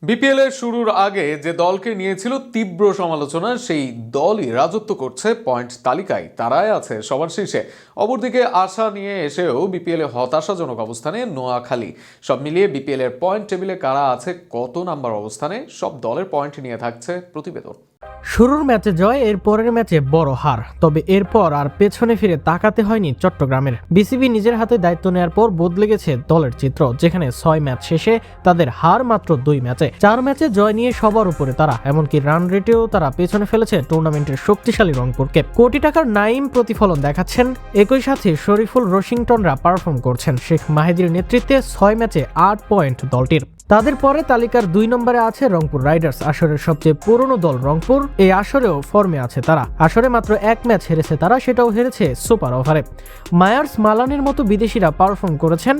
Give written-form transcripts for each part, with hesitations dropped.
BPL এর শুরুর আগে যে দলকে নিয়েছিল তীব্র সমালোচনা সেই দলই রাজত্ব করছে পয়েন্ট তালিকায়, তারাই আছে সবার শীর্ষে। অপরদিকে আশা নিয়ে এসেও বিপিএল এ হতাশাজনক অবস্থানে নোয়াখালী। সব মিলিয়ে বিপিএল এর পয়েন্ট টেবিলে কারা আছে, কত নাম্বার অবস্থানে, সব দলের পয়েন্ট নিয়ে থাকছে প্রতিবেদন। শুরুর ম্যাচে জয়, এর পরের ম্যাচে বড় হার, তবে এরপর আর পেছনে ফিরে তাকাতে হয়নি চট্টগ্রামের। বিসিবি নিজের হাতে দায়িত্ব নেওয়ার পর বদলে গেছে দলের চিত্র, যেখানে 6 ম্যাচ শেষে তাদের হার মাত্র 2 ম্যাচে। 4 ম্যাচে জয় নিয়ে সবার উপরে তারা, এমনকি রান রেটেও তারা পেছনে ফেলেছে টুর্নামেন্টের শক্তিশালী রংপুরকে। কোটি টাকার নাইম প্রতিফলন দেখাচ্ছেন, একই সাথে শরীফুল রশিংটনরা পারফর্ম করছেন। শেখ মাহিদির নেতৃত্বে 6 ম্যাচে 8 পয়েন্ট দলটির। তাদের পরে তালিকার 2 নম্বরে আছে রংপুর রাইডার্স, আসরের সবচেয়ে পুরনো দল রংপুর। এই আসরেও ফর্মে আছে তারা, আসরে মাত্র 1 ম্যাচ হেরেছে তারা, সেটাও হেরেছে সুপার ওভারে। মায়ার্স মালানের মতো বিদেশিরা পারফর্ম করেছেন,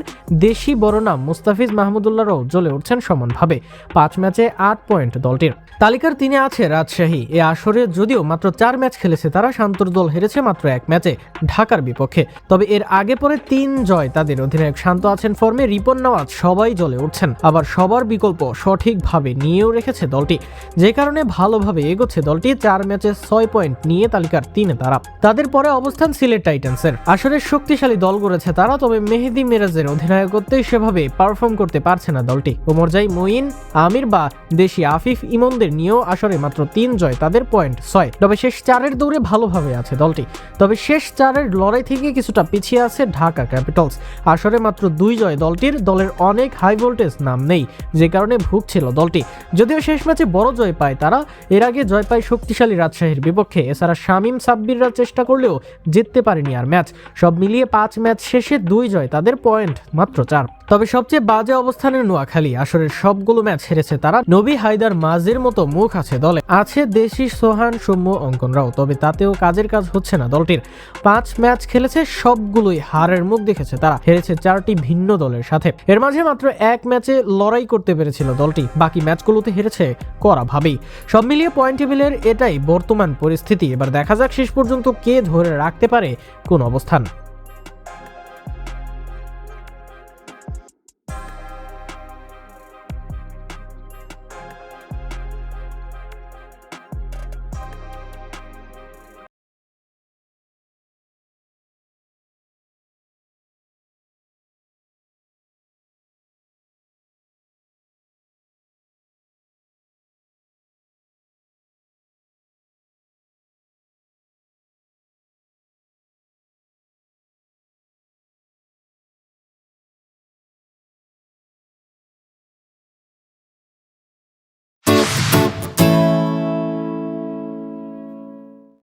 দেশি বড় নাম মুস্তাফিজ মাহমুদুল্লাহরাও জ্বলে উঠছেন সমানভাবে। 5 ম্যাচে 8 পয়েন্ট দলটির। তালিকার 3-এ আছে রাজশাহী। এ আসরে যদিও মাত্র 4 ম্যাচ খেলেছে তারা, শান্তর দল হেরেছে মাত্র 1 ম্যাচে ঢাকার বিপক্ষে। তবে এর আগে পরে 3 জয় তাদের। অধিনায়ক শান্ত আছেন ফর্মে, রিপন নওয়াজ সবাই জ্বলে উঠছেন, আবার সবার বিকল্প সঠিকভাবে নিয়েও রেখেছে দলটি, যে কারণে ভালোভাবে এগোচ্ছে দলটি। 4 ম্যাচে 6 পয়েন্ট নিয়ে তালিকার 3-এ তারা। তাদের পরে অবস্থান সিলেট টাইটান্সের। আসলে শক্তিশালী দল গড়েছে তারা, তবে মেহেদী মিরাজের অধিনায়কত্বে সেভাবে পারফর্ম করতে পারছে না দলটি। ওমরজাই, মঈন, আমির বা দেশি আফিফ ইমনদের নিয়েও আসরে মাত্র 3 জয়, তাদের পয়েন্ট 6। তবে শেষ 4-এর দৌড়ে ভালোভাবে আছে দলটি। তবে শেষ 4-এর লড়াই থেকে কিছুটা পিছিয়ে আছে ঢাকা ক্যাপিটালস। আসরে মাত্র 2 জয় দলটির। দলের অনেক হাই ভোল্টেজ নাম নেই, যে কারণে ভুগছিল দলটি। যদিও শেষ ম্যাচে বড় জয় পায় তারা, এর আগে জয় পায় শক্তিশালী রাজশাহীর বিপক্ষে। এছাড়া শামীম সাব্বিররা চেষ্টা করলেও জিততে পারেনি আর ম্যাচ। সব মিলিয়ে 5 ম্যাচ শেষে 2 জয়, তাদের পয়েন্ট মাত্র 4। তবে সবচেয়ে বাজে অবস্থানের নোয়াখালী। আসরের সবগুলো ম্যাচ হেরেছে তারা। নবী, হায়দার, মাঝের মতো মুখ আছে দলে, আছে দেশি সোহান, সৌম্য, অঙ্কনরাও, তবে তাতেও কাজের কাজ হচ্ছে না দলটির। 5 ম্যাচ খেলেছে, সবগুলোই হারের মুখ দেখেছে তারা, হেরেছে 4টি ভিন্ন দলের সাথে। এর মাঝে মাত্র 1 ম্যাচে লড়াই করতে পেরেছিল দলটি, বাকি ম্যাচগুলোতে হেরেছে কড়াভাবেই। সব মিলিয়ে পয়েন্ট টেবিলের এটাই বর্তমান পরিস্থিতি। এবার দেখা যাক শেষ পর্যন্ত কে ধরে রাখতে পারে কোন অবস্থান।